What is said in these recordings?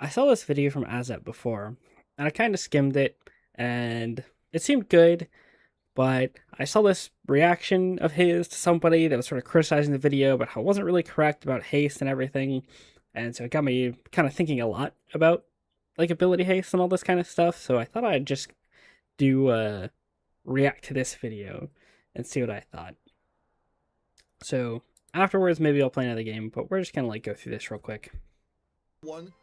I saw this video from Azzapp before, and I kind of skimmed it, and it seemed good, but I saw this reaction of his to somebody that was sort of criticizing the video, but how it wasn't really correct about haste and everything, and so it got me kind of thinking a lot about like ability haste and all this kind of stuff. So I thought I'd just do react to this video and see what I thought. So afterwards, maybe I'll play another game, but we're just gonna like go through this real quick.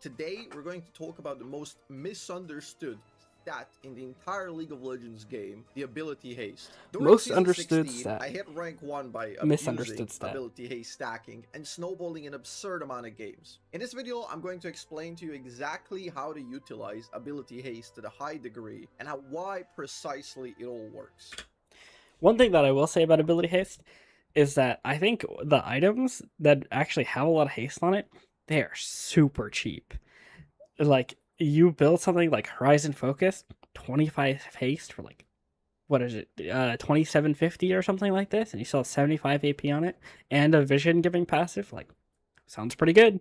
Today we're going to talk about the most misunderstood stat in the entire League of Legends game, the ability haste. During Most season understood 16, stat. I hit rank 1 by Misunderstood abusing stat. ability haste stacking and snowballing an absurd amount of games. In this video, I'm going to explain to you exactly how to utilize ability haste to the high degree and why precisely it all works. One thing that I will say about ability haste is that I think the items that actually have a lot of haste on it, they are super cheap. Like, you build something like Horizon Focus, 25 haste for like, what is it, 2750 or something like this, and you still have 75 AP on it, and a vision giving passive, like, sounds pretty good.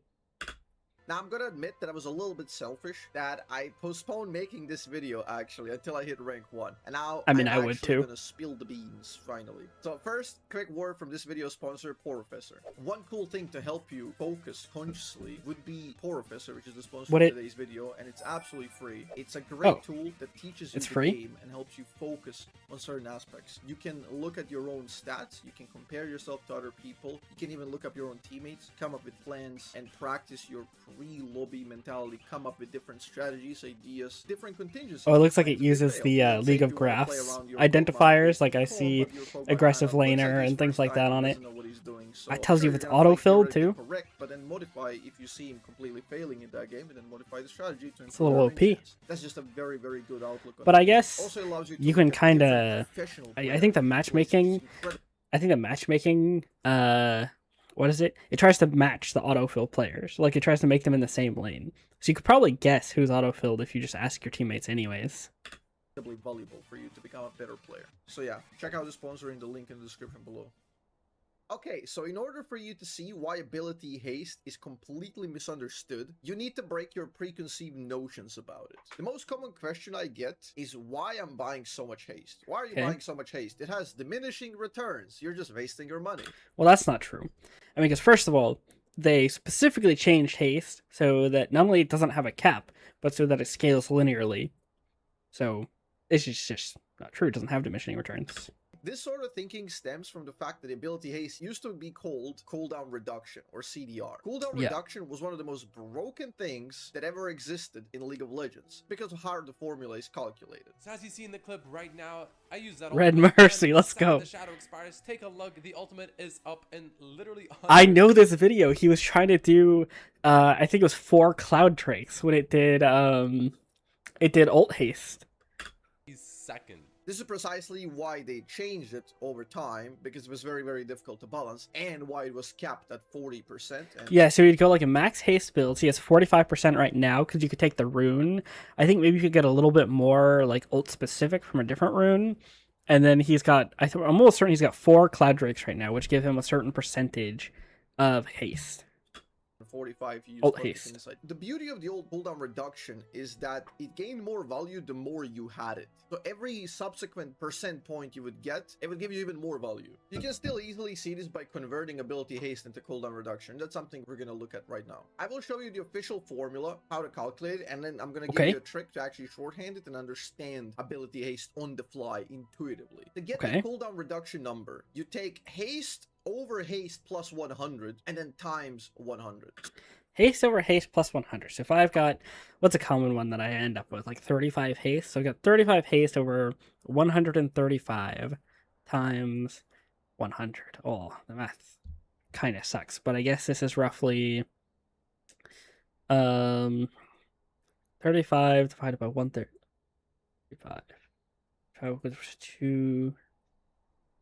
Now, I'm gonna admit that I was a little bit selfish, that I postponed making this video, actually, until I hit rank 1. And now, I mean, I'm I would actually too. gonna spill the beans, finally. So first, quick word from this video sponsor, Professor. One cool thing to help you focus consciously would be Professor, which is the sponsor of today's video, and it's absolutely free. It's a great tool that teaches you the game and helps you focus on certain aspects. You can look at your own stats, you can compare yourself to other people, you can even look up your own teammates, come up with plans, and practice your pre-lobby mentality, come up with different strategies, ideas, different contingencies. Oh, it looks like it uses the League of Graphs identifiers, like I see aggressive laner and things like that on it. It tells you if it's auto-filled too. Correct, but then modify if you see him completely failing in that game, and then modify the strategy to it's a little OP. That's just a very, very good outlook on but I guess also allows you can kind of, I think the matchmaking, what is it? It tries to match the autofill players. Like, it tries to make them in the same lane. So you could probably guess who's autofilled if you just ask your teammates anyways. Valuable for you to become a better player. So yeah, check out the sponsor in the link in the description below. Okay, so in order for you to see why ability haste is completely misunderstood, you need to break your preconceived notions about it. The most common question I get is why I'm buying so much haste. Why are you buying so much haste? It has diminishing returns. You're just wasting your money. Well, that's not true. I mean, because first of all, they specifically changed haste so that not only it doesn't have a cap, but so that it scales linearly. So it's just not true. It doesn't have diminishing returns. This sort of thinking stems from the fact that the ability haste used to be called cooldown reduction, or CDR. Cooldown reduction was one of the most broken things that ever existed in League of Legends, because of how the formula is calculated. So as you see in the clip right now, I use that Red Mercy, let's go. The shadow expires. Take a look. The ultimate is up and literally I know this video. He was trying to do, I think it was 4 Cloud Drakes when it did ult haste. He's second. This is precisely why they changed it over time, because it was very, very difficult to balance, and why it was capped at 40%. Yeah, so you'd go like a max haste build. He has 45% right now, because you could take the rune. I think maybe you could get a little bit more like ult specific from a different rune. And then he's got, I'm almost certain he's got 4 Cloud Drakes right now, which give him a certain percentage of haste. 45 you ult haste. Inside. The beauty of the old cooldown reduction is that it gained more value the more you had it. So every subsequent percent point you would get, it would give you even more value. You can still easily see this by converting ability haste into cooldown reduction. That's something we're going to look at right now. I will show you the official formula, how to calculate it, and then I'm going to give you a trick to actually shorthand it and understand ability haste on the fly intuitively. To get the cooldown reduction number, you take haste over haste plus 100 and then times 100. Haste over haste plus 100. So if I've got, what's a common one that I end up with? Like 35 haste. So I've got 35 haste over 135 times 100. Oh, the math kind of sucks. But I guess this is roughly 35 divided by 135. If I was to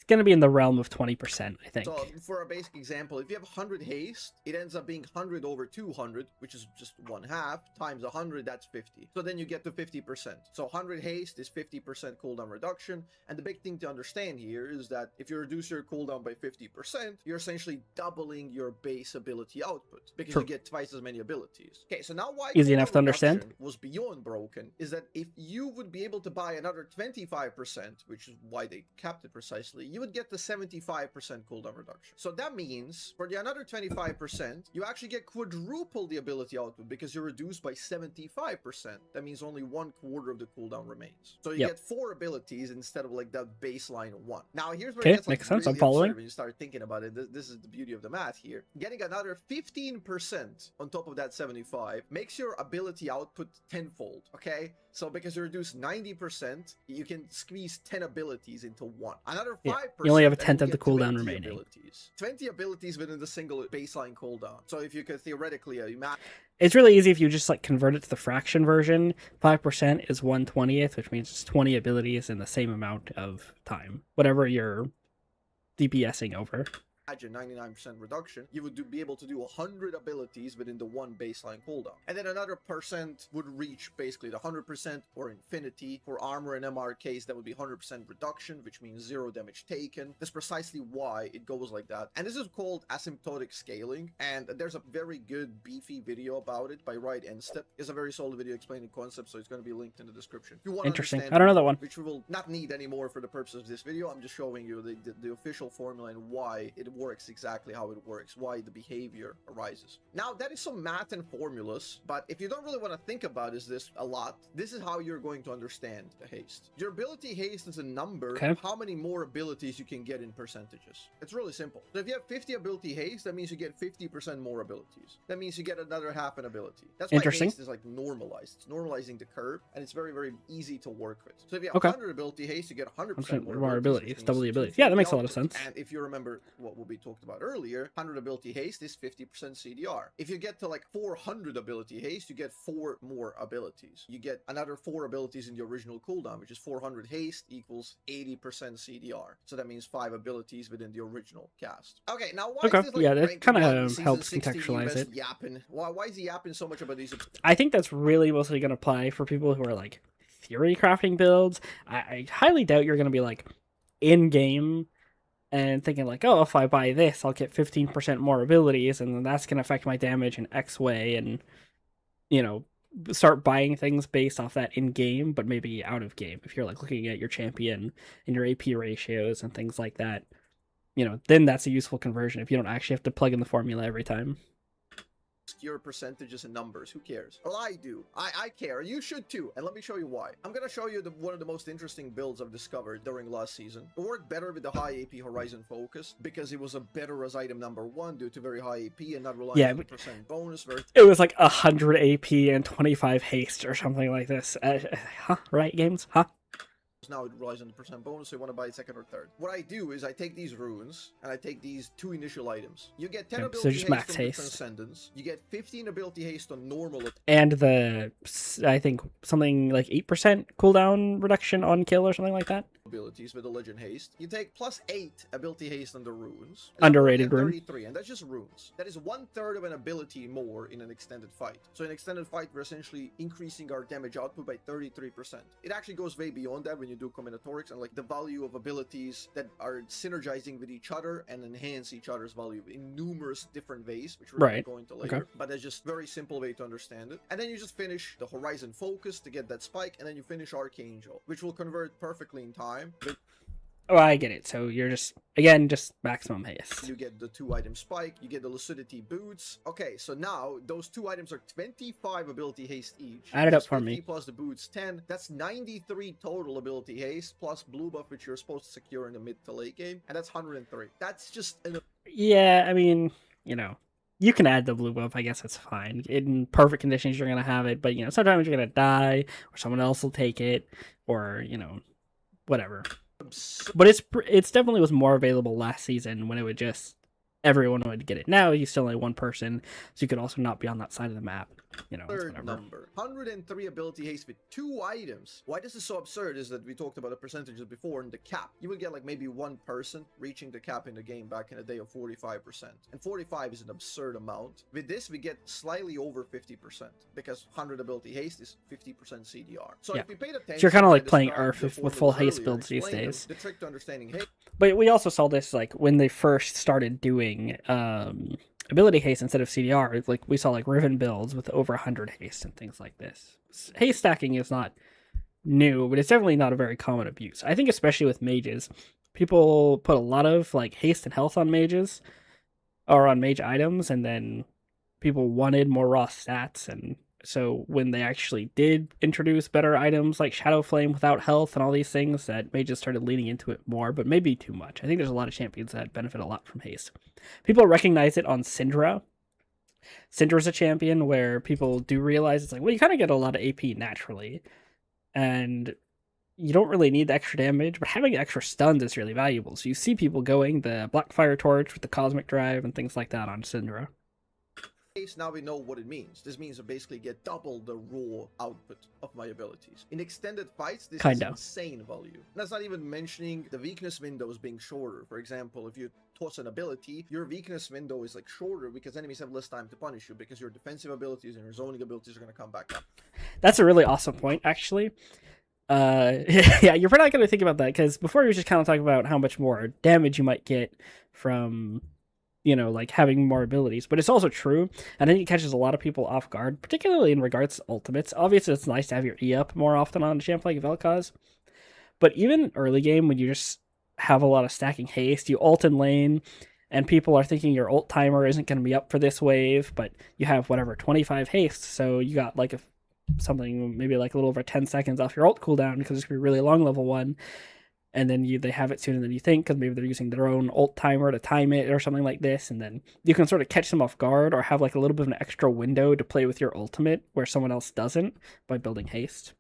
going to be in the realm of 20%, I think. So for a basic example, if you have 100 haste, it ends up being 100 over 200, which is just 1/2, times 100, that's 50. So then you get to 50%. So 100 haste is 50% cooldown reduction. And the big thing to understand here is that if you reduce your cooldown by 50%, you're essentially doubling your base ability output because True. you get twice as many abilities. Okay, so now why Easy enough cooldown to understand. reduction was beyond broken is that if you would be able to buy another 25%, which is why they capped it precisely, you would get the 75% cooldown reduction. So that means for the another 25%, you actually get quadruple the ability output because you're reduced by 75%. That means only 1/4 of the cooldown remains. So you get 4 abilities instead of like that baseline 1. Now here's where it gets like makes sense. really I'm following. absurd when you start thinking about it. This is the beauty of the math here. Getting another 15% on top of that 75 makes your ability output tenfold, okay? So because you reduce 90%, you can squeeze 10 abilities into 1. Another 5%. You only have a and 10th you of the get cooldown 20 remaining. Abilities. 20 abilities within the single baseline cooldown. So if you could theoretically imagine. It's really easy if you just like convert it to the fraction version. 5% is 1/20th, which means it's 20 abilities in the same amount of time. Whatever you're DPSing over. Imagine 99% reduction, you would be able to do 100 abilities within the 1 baseline cooldown. And then another percent would reach basically the 100% or infinity. For armor and MR case, that would be 100% reduction, which means 0 damage taken. That's precisely why it goes like that. And this is called asymptotic scaling. And there's a very good beefy video about it by Step. It's a very solid video explaining concepts, so it's going to be linked in the description. If you want Interesting. To I don't know that one. Which we will not need anymore for the purpose of this video. I'm just showing you the official formula and why it works exactly how it works, why the behavior arises. Now, that is some math and formulas, but if you don't really want to think about this a lot, this is how you're going to understand the haste. Your ability haste is a number of how many more abilities you can get in percentages. It's really simple. So if you have 50 ability haste, that means you get 50% more abilities. That means you get another half an ability. That's why haste is like normalized. It's normalizing the curve, and it's very, very easy to work with. So if you have 100 ability haste, you get 100% more abilities. Double the abilities. Yeah, that makes a lot of sense. And if you remember what will be talked about earlier, 100 ability haste is 50% CDR. If you get to like 400 ability haste, you get 4 more abilities. You get another 4 abilities in the original cooldown, which is 400 haste equals 80% CDR. So that means 5 abilities within the original cast. Okay, now why is this like that kind of helps contextualize it. Yapping? Why is he yapping so much about these? I think that's really mostly going to apply for people who are like theory crafting builds. I highly doubt you're going to be like in game and thinking like, oh, if I buy this, I'll get 15% more abilities, and then that's going to affect my damage in X way, and, you know, start buying things based off that in-game, but maybe out of game. If you're like looking at your champion and your AP ratios and things like that, you know, then that's a useful conversion if you don't actually have to plug in the formula every time. Obscure percentages and numbers, who cares? Well, I do. I care. You should too, and let me show you why. I'm gonna show you one of the most interesting builds I've discovered during last season. It worked better with the high AP Horizon focus because it was a better as item number 1 due to very high AP and not relying on the percent bonus. It was like 100 AP and 25 haste or something like this. Right, games? Now it relies on the percent bonus, so you want to buy it second or third. What I do is I take these runes and I take these 2 initial items. You get 10 ability haste max on haste. the Transcendence. You get 15 ability haste on normal. And the, I think, something like 8% cooldown reduction on kill or something like that. Abilities with the Legend Haste. You take plus 8 ability haste on the runes. Underrated rune. 33, and that's just runes. That is 1/3 of an ability more in an extended fight. So in extended fight, we're essentially increasing our damage output by 33%. It actually goes way beyond that when you do combinatorics and like the value of abilities that are synergizing with each other and enhance each other's value in numerous different ways, which we're going to go into later. But that's just very simple way to understand it. And then you just finish the Horizon Focus to get that spike, and then you finish Archangel, which will convert perfectly in time. Oh, I get it. So you're just, again, just maximum haste. You get the 2-item spike, you get the Lucidity boots. Okay, so now those 2 items are 25 ability haste each. Add it up for me. Plus the boots 10. That's 93 total ability haste plus blue buff, which you're supposed to secure in the mid to late game, and that's 103. That's just yeah. I mean, you know, you can add the blue buff. I guess that's fine. In perfect conditions, you're gonna have it, but you know, sometimes you're gonna die, or someone else will take it, or you know, whatever. But it's definitely was more available last season when it would just everyone would get it. Now you still only one person, so you could also not be on that side of the map. you know, it's Third whatever. number, 103 ability haste with 2 items. Why this is so absurd is that we talked about the percentages before in the cap. You would get like maybe one person reaching the cap in the game back in the day of 45%. And 45 is an absurd amount. With this, we get slightly over 50% because 100 ability haste is 50% CDR. So Yeah. if we paid attention, So you're kind of like to playing describe Earth the with full formulas haste earlier, builds these explain them, days. the trick to understanding haste. But we also saw this like when they first started doing ability haste instead of CDR. Like we saw like Riven builds with over 100 haste and things like this. Haste stacking is not new, but it's definitely not a very common abuse. I think especially with mages, people put a lot of like haste and health on mages or on mage items, and then people wanted more raw stats, and so when they actually did introduce better items like Shadow Flame without health and all these things, that mages started leaning into it more, but maybe too much. I think there's a lot of champions that benefit a lot from haste. People recognize it on Syndra. Syndra's a champion where people do realize it's like, well, you kind of get a lot of AP naturally, and you don't really need the extra damage, but having extra stuns is really valuable. So you see people going the Blackfire Torch with the Cosmic Drive and things like that on Syndra. Now we know what it means. This means I basically get double the raw output of my abilities. In extended fights, this is insane value. And that's not even mentioning the weakness windows being shorter. For example, if you toss an ability, your weakness window is like shorter because enemies have less time to punish you because your defensive abilities and your zoning abilities are going to come back up. That's a really awesome point, actually. Yeah, you're probably not going to think about that because before you were just kind of talking about how much more damage you might get from, you know, like having more abilities, but it's also true, and I think it catches a lot of people off guard, particularly in regards to ultimates. Obviously, it's nice to have your E up more often on a champ like Vel'Koz, but even early game when you just have a lot of stacking haste, you ult in lane, and people are thinking your ult timer isn't going to be up for this wave, but you have whatever 25 haste, so you got like something maybe like a little over 10 seconds off your ult cooldown because it's gonna be really long level 1. And then they have it sooner than you think because maybe they're using their own ult timer to time it or something like this, and then you can sort of catch them off guard or have like a little bit of an extra window to play with your ultimate where someone else doesn't by building haste.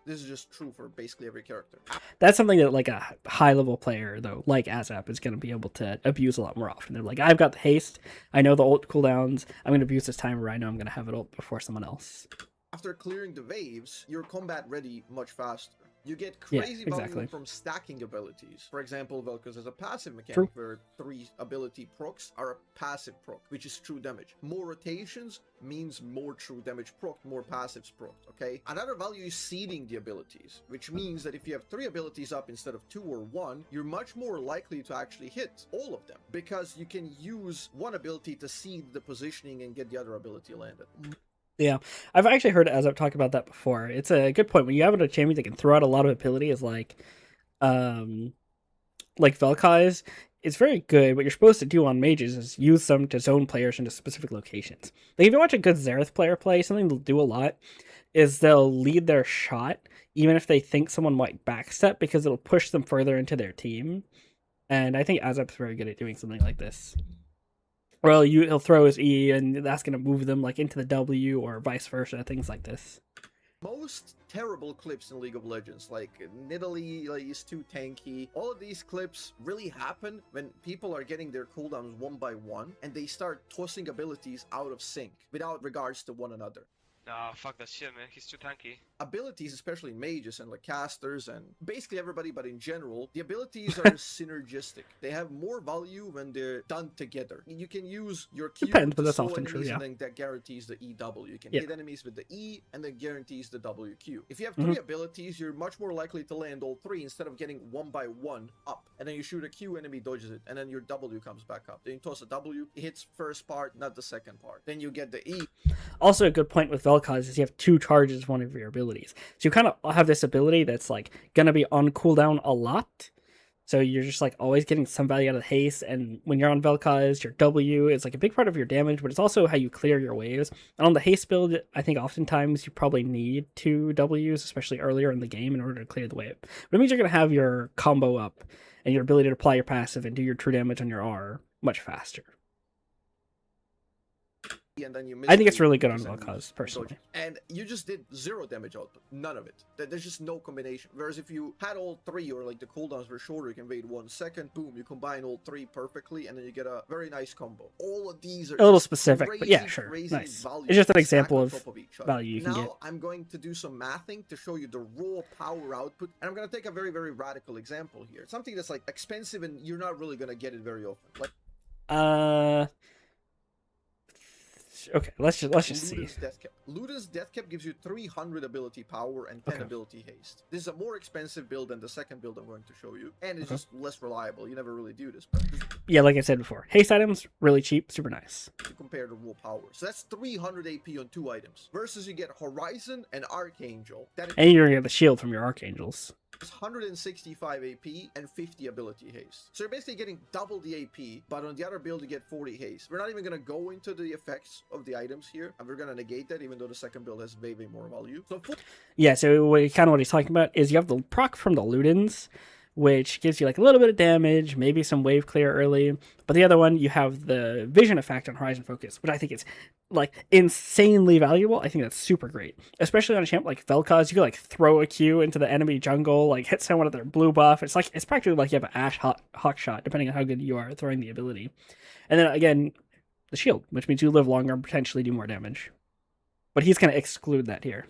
This is just true for basically every character. That's something that like a high level player though, like Azzapp, is going to be able to abuse a lot more often. They're like, I've got the haste, I know the ult cooldowns, I'm going to abuse this timer, I know I'm going to have it ult before someone else. After clearing the waves, you're combat ready much faster. You get crazy value from stacking abilities. For example, Vel'Koz has a passive mechanic where 3 ability procs are a passive proc, which is true damage. More rotations means more true damage proc, more passives proc, okay? Another value is seeding the abilities, which means that if you have 3 abilities up instead of 2 or 1, you're much more likely to actually hit all of them because you can use one ability to seed the positioning and get the other ability landed. Yeah, I've actually heard Azzapp talk about that before. It's a good point. When you have a champion that can throw out a lot of abilities like Vel'Koz, it's very good. What you're supposed to do on mages is use them to zone players into specific locations. Like if you watch a good Xerath player play, something they'll do a lot is they'll lead their shot even if they think someone might backstep because it'll push them further into their team. And I think Azzapp's very good at doing something like this. Well, he'll throw his E, and that's going to move them like into the W or vice versa, things like this. Most terrible clips in League of Legends, like Nidalee is too tanky, all of these clips really happen when people are getting their cooldowns one by one, and they start tossing abilities out of sync without regards to one another. Nah, fuck that shit, man. He's too tanky. Abilities, especially in mages and like casters and basically everybody, but in general, the abilities are synergistic. They have more value when they're done together. You can use your Q but that's often true, and then that guarantees the EW. You can hit enemies with the E and then guarantees the WQ. If you have 3 abilities, you're much more likely to land all 3 instead of getting one by one up. And then you shoot a Q, enemy dodges it, and then your W comes back up. Then you toss a W, it hits first part, not the second part. Then you get the E. Also, a good point with Vel'Koz is you have 2 charges of one of your abilities. So you kind of have this ability that's like going to be on cooldown a lot. So you're just like always getting some value out of the haste. And when you're on Vel'Koz, your W is like a big part of your damage, but it's also how you clear your waves. And on the haste build, I think oftentimes you probably need 2 Ws, especially earlier in the game, in order to clear the wave. But it means you're going to have your combo up and your ability to apply your passive and do your true damage on your R much faster. and then you I think it's misclick really good on because then you Vel'Koz, personally. and you just did 0 damage output, none of it. There's just no combination. Whereas if you had all 3, or like the cooldowns were shorter, you can wait 1 second, boom, you combine all 3 perfectly, and then you get a very nice combo. All of these are A little just specific, but yeah, sure, crazy nice. values It's just an stacked example on of top each other. value you can now get. I'm going to do some mathing to show you the raw power output, and I'm going to take a very, very radical example here. Something that's like expensive and you're not really going to get it very often. Like Okay, let's just see. Luda's Death Cap. Luda's Death Cap gives you 300 ability power and 10 Okay. ability haste. This is a more expensive build than the second build I'm going to show you, and it's Okay. just less reliable. You never really do this, but just Yeah, like I said before, haste items really cheap, super nice. to compare the raw power. So that's 300 AP on 2 items, versus you get Horizon and Archangel. That And you're gonna get the shield from your archangels. is 165 AP and 50 ability haste. So you're basically getting double the AP, but on the other build you get 40 haste. We're not even going to go into the effects of the items here, and we're going to negate that, even though the second build has way, way more value. So Yeah, so kind of what he's talking about is you have the proc from the Ludens, which gives you like a little bit of damage, maybe some wave clear early. But the other one, you have the vision effect on Horizon Focus, which I think is like insanely valuable. I think that's super great, especially on a champ like Vel'Koz. You can like throw a Q into the enemy jungle, like hit someone with their blue buff. It's practically like you have an Ash Hawk shot, depending on how good you are at throwing the ability. And then again, the shield, which means you live longer and potentially do more damage. But he's going to exclude that here.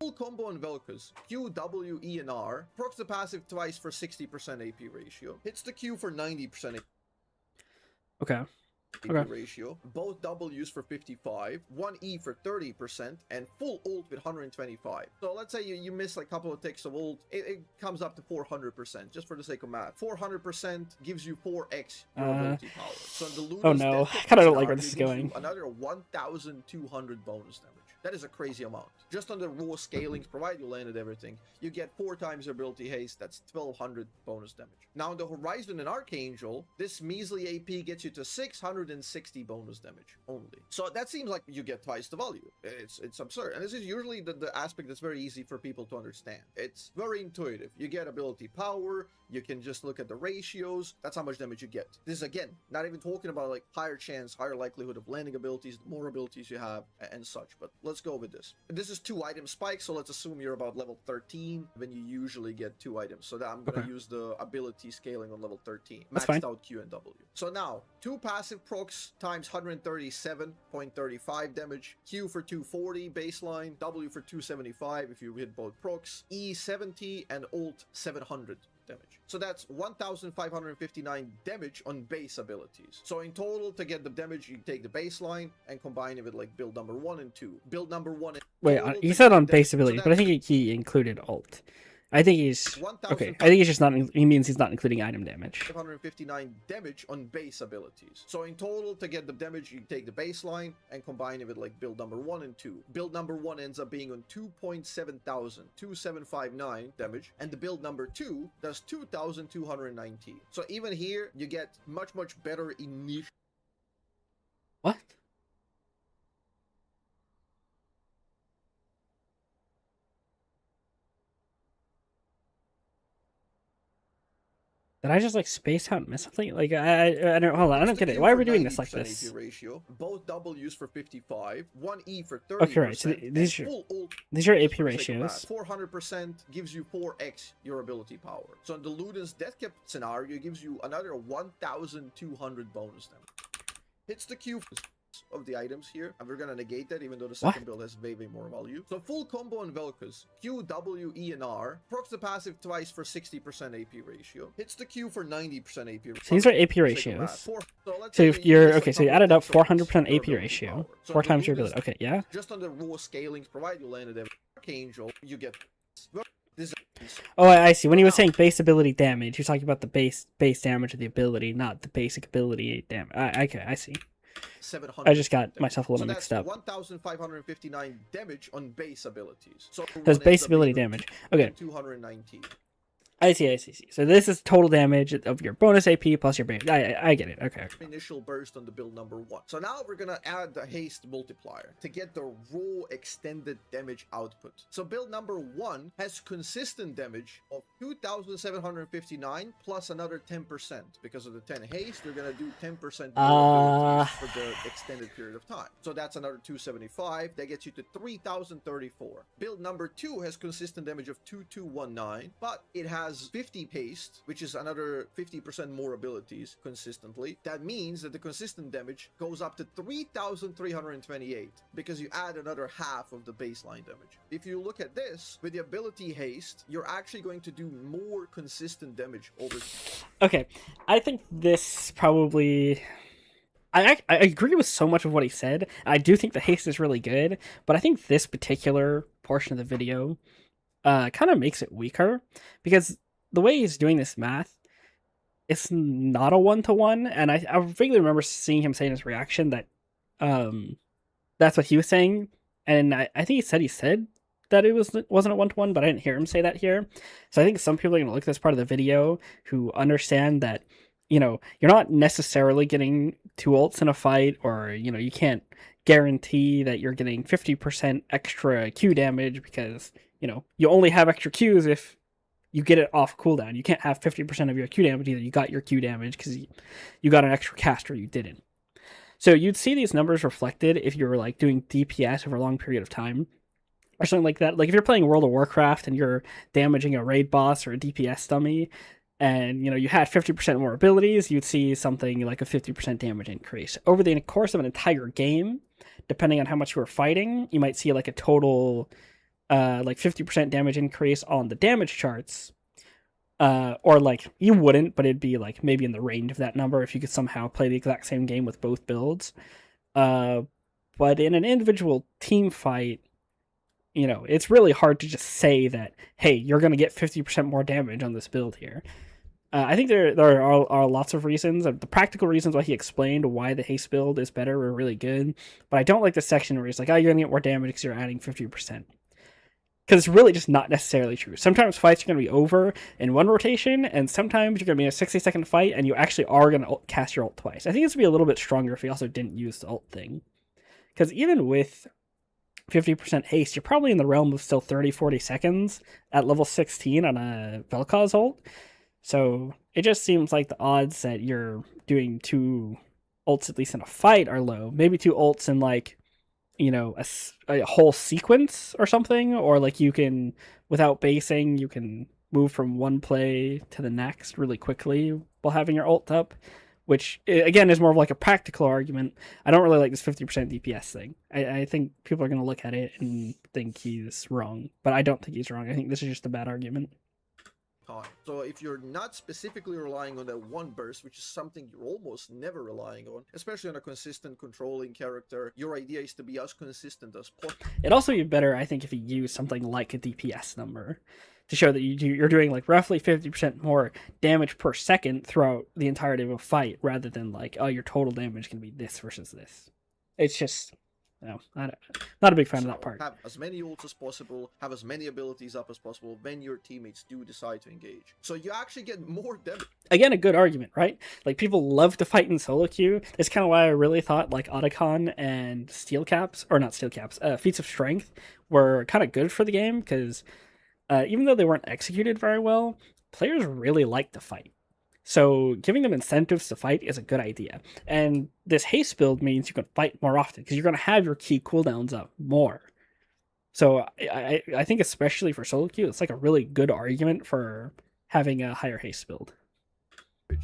full combo on Vel'Koz, Q, W, E, and R, procs the passive twice for 60% AP ratio, hits the Q for 90% Okay. AP Okay. ratio, both W's for 55, one E for 30%, and full ult with 125. So let's say you miss like a couple of ticks of ult, it comes up to 400%, just for the sake of math. 400% gives you 4x your ability power. So the Luda's Oh no, Death I Cap kind of don't like where scenario this is gives going. you another 1,200 bonus damage. That is a crazy amount. Just on the raw scalings, provided you landed everything, you get 4 times your ability haste. That's 1,200 bonus damage. Now, in the Horizon and Archangel, this measly AP gets you to 660 bonus damage only. So that seems like you get twice the value. It's absurd. And this is usually the aspect that's very easy for people to understand. It's very intuitive. You get ability power. You can just look at the ratios. That's how much damage you get. This is, again, not even talking about like higher chance, higher likelihood of landing abilities, more abilities you have, and such. But let's go with this. This is 2 item spikes, so let's assume you're about level 13 when you usually get 2 items. So that I'm going to use the ability scaling on level 13. That's Maxed fine. out Q and W. So now, 2 passive procs times 137.35 damage. Q for 240 baseline. W for 275 if you hit both procs. E 70 and ult 700 damage. So that's 1,559 damage on base abilities. So in total, to get the damage, you take the baseline and combine it with like build number 1 and 2. Build number 1 and Wait, total he to said get on the base damage. abilities, So but I that's think he included ult. I think he's okay. I think he's just not. He means he's not including item damage. 559 damage on base abilities. So in total, to get the damage, you take the baseline and combine it with like build number 1 and 2. Build number 1 ends up being on 2759 damage, and the build number 2 does 2219. So even here, you get much better initial. What? Did I just like space out and miss something? Like I don't hold on, I don't get it. Why are we doing this like this? AP ratio, both W's for 55, one E for 30%. Okay, right. So these are full ult these are AP for the sake of ratios. math. 400% gives you 4x your ability power. So in the Luden's Death Cap scenario, it gives you another 1,200 bonus damage. Hits the Q of the items here, and we're gonna negate that, even though the second build has way more value. So full combo on Vel'Koz, Q, W, E, and R, procs the passive twice for 60% AP ratio, hits the Q for 90% AP ratio. So these are AP ratios. So if you're okay, so you added up 400% AP ratio, 4 times your ability. Okay, yeah. Just on the raw scalings, provided you landed every Archangel, you get this. Oh, I see. When he was saying base ability damage, he was talking about the base damage of the ability, not the basic ability damage. Okay, I see. 700 I just got damage. myself a little So mixed that's up. 1,559 damage on base abilities. So That's one base ends up ability being damage. Okay. 219. I see. So this is total damage of your bonus AP plus your base. I get it. Okay. Initial burst on the build number 1. So now we're gonna add the haste multiplier to get the raw extended damage output. So build number 1 has consistent damage of 2,759 plus another 10%. Because of the 10 haste, we're gonna do 10% more abilities for the extended period of time. So that's another 275. That gets you to 3,034. Build number 2 has consistent damage of 2,219, but it has 50 haste, which is another 50% more abilities consistently. That means that the consistent damage goes up to 3,328 because you add another half of the baseline damage. If you look at this, with the ability haste, you're actually going to do more consistent damage over. Okay, I think this probably... I agree with so much of what he said. I do think the haste is really good, but I think this particular portion of the video kind of makes it weaker, because the way he's doing this math, it's not a 1-to-1, and I vaguely remember seeing him say in his reaction that that's what he was saying, and I think he said that it wasn't a 1-to-1, but I didn't hear him say that here. So I think some people are going to look at this part of the video who understand that, you know, you're not necessarily getting 2 ults in a fight, or, you know, you can't guarantee that you're getting 50% extra Q damage because, you know, you only have extra Qs if you get it off cooldown. You can't have 50% of your Q damage. Either you got your Q damage because you got an extra cast or you didn't. So you'd see these numbers reflected if you were like doing DPS over a long period of time or something like that. Like if you're playing World of Warcraft and you're damaging a raid boss or a DPS dummy, and, you know, you had 50% more abilities, you'd see something like a 50% damage increase. Over the course of an entire game, depending on how much you were fighting, you might see like a total like 50% damage increase on the damage charts. Or like you wouldn't, but it'd be like maybe in the range of that number if you could somehow play the exact same game with both builds. But in an individual team fight, you know, it's really hard to just say that, hey, you're going to get 50% more damage on this build here. I think there are lots of reasons. The practical reasons why he explained why the haste build is better were really good, but I don't like the section where he's like, oh, you're going to get more damage because you're adding 50%. Because it's really just not necessarily true. Sometimes fights are going to be over in one rotation, and sometimes you're going to be in a 60-second fight, and you actually are going to cast your ult twice. I think this would be a little bit stronger if he also didn't use the ult thing. Because even with 50% haste, you're probably in the realm of still 30-40 seconds at level 16 on a Vel'Koz ult. So it just seems like the odds that you're doing 2 ults, at least in a fight, are low. Maybe 2 ults in, like, you know, a whole sequence or something. Or, like, you can, without basing, you can move from one play to the next really quickly while having your ult up. Which, again, is more of like a practical argument. I don't really like this 50% DPS thing. I think people are going to look at it and think he's wrong. But I don't think he's wrong. I think this is just a bad argument. So if you're not specifically relying on that one burst, which is something you're almost never relying on, especially on a consistent controlling character, your idea is to be as consistent as possible. It'd also be better, I think, if you use something like a DPS number to show that you're doing like roughly 50% more damage per second throughout the entirety of a fight, rather than like, oh, your total damage can be this versus this. It's just, no, not a big fan of that part. Have as many ults as possible, have as many abilities up as possible when your teammates do decide to engage. So you actually get more damage. Again, a good argument, right? Like, people love to fight in solo queue. That's kind of why I really thought like Otacon and Steel Caps, or not Steel Caps, Feats of Strength were kind of good for the game, because even though they weren't executed very well, players really like to fight. So giving them incentives to fight is a good idea. And this haste build means you can fight more often, because you're going to have your key cooldowns up more. So I think especially for solo queue, it's like a really good argument for having a higher haste build.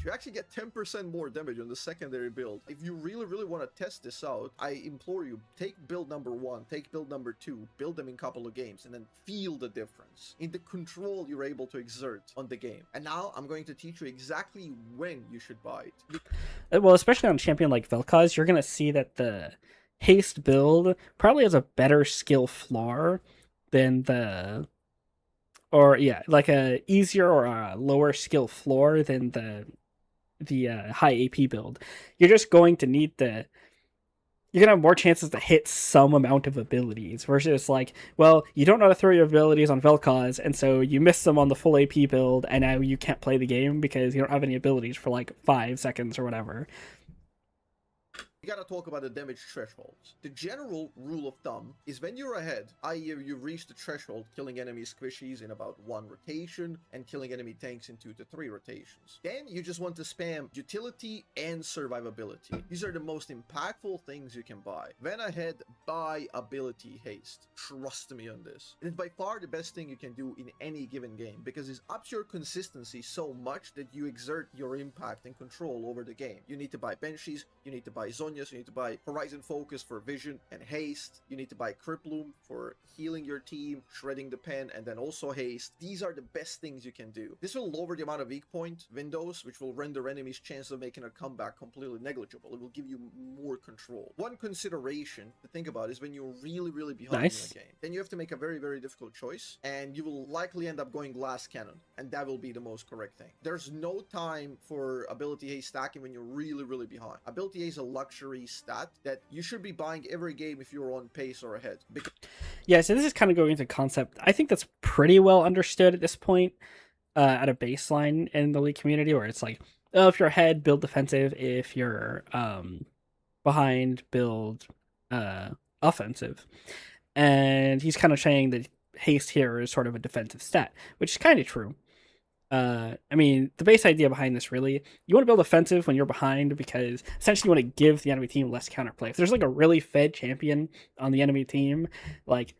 You actually get 10% more damage on the secondary build. If you really want to test this out, I implore you, take build number 1, take build number 2, build them in a couple of games, and then feel the difference in the control you're able to exert on the game. And now I'm going to teach you exactly when you should buy it. Well, especially on a champion like Vel'Koz, you're going to see that the haste build probably has a better skill floor than the... Or, yeah, like a easier or a lower skill floor than the high AP build. You're just going to need the you're gonna have more chances to hit some amount of abilities versus like, well, you don't know how to throw your abilities on Vel'Koz, and so you miss them on the full AP build, and now you can't play the game because you don't have any abilities for like 5 seconds or whatever. You gotta talk about the damage thresholds. The general rule of thumb is when you're ahead, i.e. you reach the threshold, killing enemy squishies in about 1 rotation and killing enemy tanks in 2 to 3 rotations. Then you just want to spam utility and survivability. These are the most impactful things you can buy. When ahead, buy ability haste. Trust me on this. It is by far the best thing you can do in any given game because it ups your consistency so much that you exert your impact and control over the game. You need to buy Banshees, you need to buy Zonias, you need to buy Horizon Focus for vision and haste, you need to buy Criploom for healing your team, shredding the pen, and then also haste. These are the best things you can do. This will lower the amount of weak point windows, which will render enemies' chance of making a comeback completely negligible. It will give you more control. One consideration to think about is when you're really behind in a game, then you have to make a very difficult choice, and you will likely end up going glass cannon, and that will be the most correct thing. There's no time for ability haste stacking when you're really behind. Ability haste is a luxury stat that you should be buying every game if you're on pace or ahead. Yeah, so this is kind of going into concept. I think that's pretty well understood at this point at a baseline in the League community, where it's like, oh, if you're ahead, build defensive. If you're behind, build offensive. And he's kind of saying that haste here is sort of a defensive stat, which is kind of true. I mean, the base idea behind this really, you want to build offensive when you're behind because essentially you want to give the enemy team less counterplay. If there's like a really fed champion on the enemy team, like,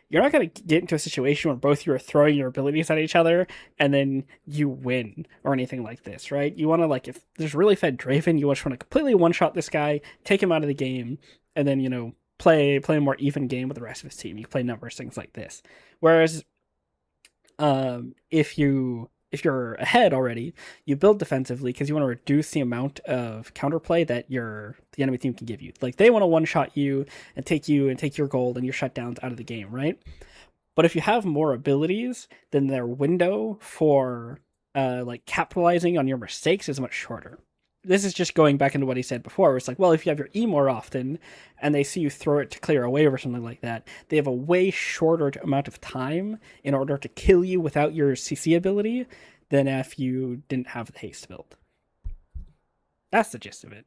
you're not going to get into a situation where both you are throwing your abilities at each other and then you win or anything like this, right? You want to, like, if there's really fed Draven, you just want to completely one-shot this guy, take him out of the game, and then, you know, play a more even game with the rest of his team. You play numbers, things like this. Whereas if you're ahead already, you build defensively because you want to reduce the amount of counterplay that the enemy team can give you. Like, they want to one-shot you and take your gold and your shutdowns out of the game, right? But if you have more abilities, then their window for like capitalizing on your mistakes is much shorter. This is just going back into what he said before, where it's like, well, if you have your E more often and they see you throw it to clear a wave or something like that, they have a way shorter amount of time in order to kill you without your CC ability than if you didn't have the haste build. That's the gist of it.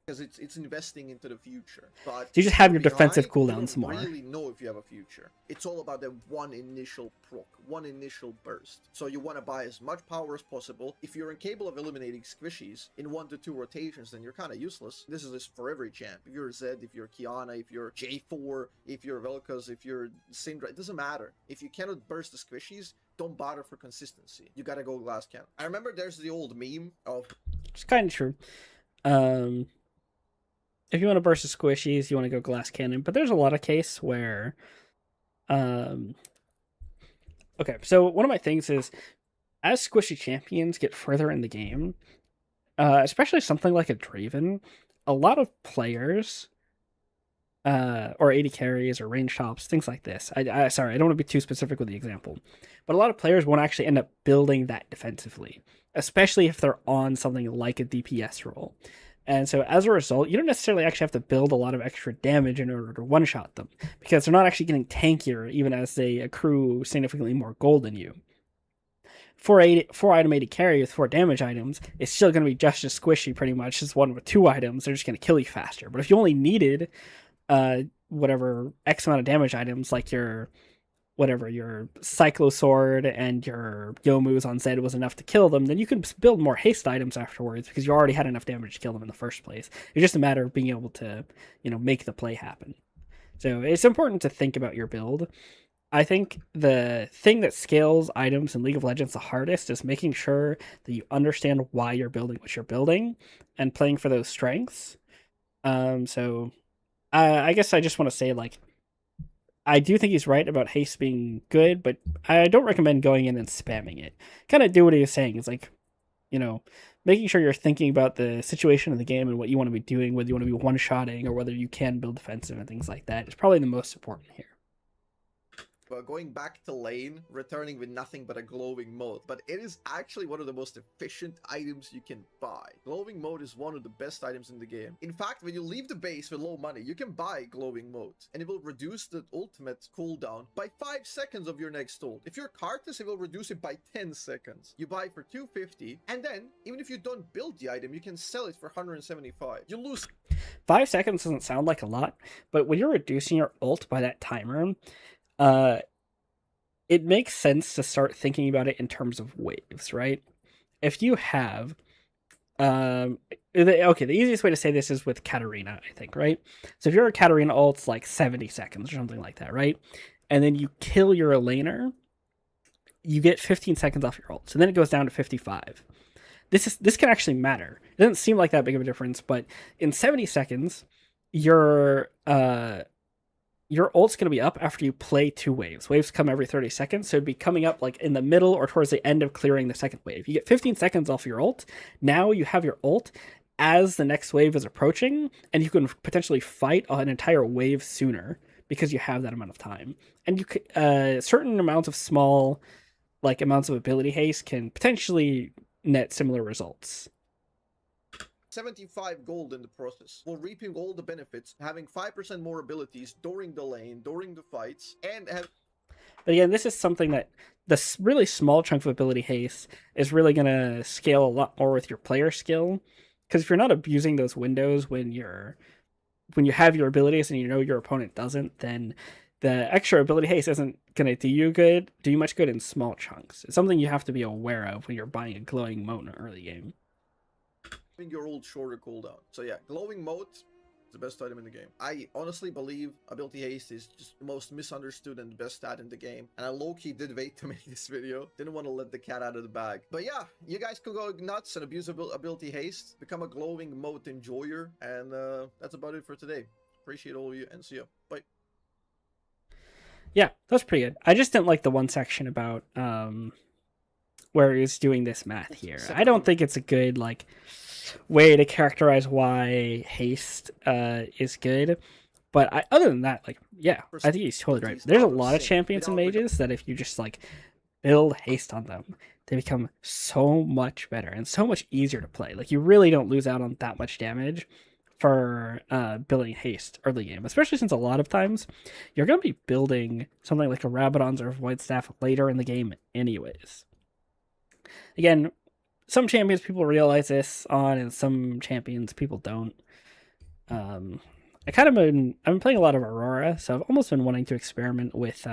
Because it's investing into the future. But so you just have your defensive cooldowns more. You don't really know if you have a future. It's all about that one initial proc, one initial burst. So you want to buy as much power as possible. If you're incapable of eliminating squishies in 1 to 2 rotations, then you're kind of useless. This is for every champ. If you're Zed, if you're Kiana, if you're J4, if you're Vel'Koz, if you're Syndra, it doesn't matter. If you cannot burst the squishies, don't bother for consistency. You gotta go glass cannon. I remember there's the old meme of... It's kind of true. If you want to burst the squishies, you want to go glass cannon. But there's a lot of case where... Okay, so one of my things is, as squishy champions get further in the game, especially something like a Draven, a lot of players, or AD carries or range tops, things like this. Sorry, I don't want to be too specific with the example. But a lot of players won't actually end up building that defensively, especially if they're on something like a DPS role. And so as a result, you don't necessarily actually have to build a lot of extra damage in order to one-shot them, because they're not actually getting tankier even as they accrue significantly more gold than you. 4-item AD carry with 4 damage items is still going to be just as squishy pretty much as one with 2 items. They're just going to kill you faster. But if you only needed whatever X amount of damage items, like your Cyclo Sword and your Yomu's on Zed was enough to kill them, then you could build more haste items afterwards because you already had enough damage to kill them in the first place. It's just a matter of being able to, make the play happen. So it's important to think about your build. I think the thing that scales items in League of Legends the hardest is making sure that you understand why you're building what you're building and playing for those strengths. So I guess I just want to say, like, I do think he's right about haste being good, but I don't recommend going in and spamming it. Kind of do what he was saying. It's like, making sure you're thinking about the situation of the game and what you want to be doing, whether you want to be one-shotting or whether you can build defensive and things like that is probably the most important here. going back to lane, returning with nothing but a glowing mote. But it is actually one of the most efficient items you can buy. Glowing mote is one of the best items in the game. In fact, when you leave the base with low money, you can buy glowing mote, and it will reduce the ultimate cooldown by 5 seconds of your next ult. If you're Karthus, it will reduce it by 10 seconds. You buy for 250, and then even if you don't build the item, you can sell it for 175. You lose 5 seconds doesn't sound like a lot, but when you're reducing your ult by that timer, it makes sense to start thinking about it in terms of waves, right? If you have, the easiest way to say this is with Katarina, I think, right? So if you're a Katarina ult, it's like 70 seconds or something like that, right? And then you kill your laner, you get 15 seconds off your ult. So then it goes down to 55. This can actually matter. It doesn't seem like that big of a difference, but in 70 seconds, your ult's going to be up after you play 2 waves. Waves come every 30 seconds, so it'd be coming up like in the middle or towards the end of clearing the second wave. You get 15 seconds off your ult. Now you have your ult as the next wave is approaching, and you can potentially fight an entire wave sooner because you have that amount of time. And you certain amounts of small, like amounts of ability haste can potentially net similar results. 75 gold in the process, while reaping all the benefits, having 5% more abilities during the lane, during the fights, and have... But again, this is something that the really small chunk of ability haste is really going to scale a lot more with your player skill, because if you're not abusing those windows when you have your abilities and you know your opponent doesn't, then the extra ability haste isn't going to do you much good in small chunks. It's something you have to be aware of when you're buying a glowing mote in an early game. Your old shorter cooldown. So yeah, glowing mote is the best item in the game. I honestly believe ability haste is just the most misunderstood and best stat in the game, and I low-key did wait to make this video. Didn't want to let the cat out of the bag. But yeah, you guys could go nuts and abuse ability haste, become a glowing mote enjoyer, and that's about it for today. Appreciate all of you, and see ya. Bye. Yeah, that's pretty good. I just didn't like the one section about where he's doing this math here. I don't think it's a good like way to characterize why haste is good, but other than that, like, yeah, I think he's totally right. There's a lot of champions and mages that if you just like build haste on them, they become so much better and so much easier to play. Like, you really don't lose out on that much damage for building haste early game, especially since a lot of times you're going to be building something like a Rabadon's or Void Staff later in the game anyways. Again, some champions people realize this on, and some champions people don't. I've been playing a lot of Aurora, so I've almost been wanting to experiment with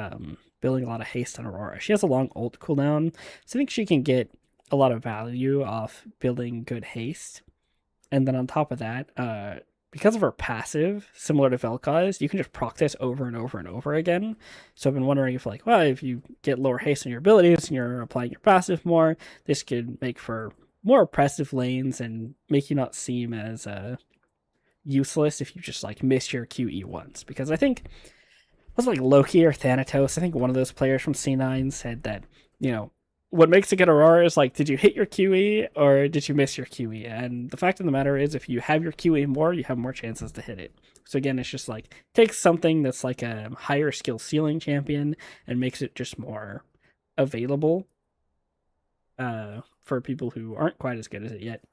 building a lot of haste on Aurora. She has a long ult cooldown, so I think she can get a lot of value off building good haste. And then on top of that, because of her passive, similar to Vel'Koz, you can just proc this over and over and over again. So I've been wondering if, like, well, if you get lower haste on your abilities and you're applying your passive more, this could make for more oppressive lanes and make you not seem as useless if you just, like, miss your QE once. Because I think, was it like Loki or Thanatos? I think one of those players from C9 said that, you know, what makes a good Aurora is, like, did you hit your QE or did you miss your QE? And the fact of the matter is, if you have your QE more, you have more chances to hit it. So again, it's just like, takes something that's like a higher skill ceiling champion and makes it just more available for people who aren't quite as good as it yet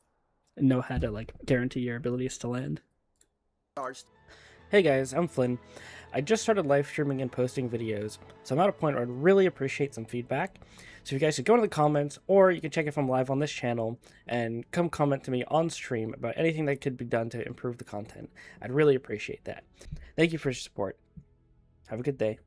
and know how to, like, guarantee your abilities to land. Hey guys, I'm Flynn. I just started live streaming and posting videos, so I'm at a point where I'd really appreciate some feedback. So if you guys could go into the comments, or you can check if I'm live on this channel, and come comment to me on stream about anything that could be done to improve the content. I'd really appreciate that. Thank you for your support. Have a good day.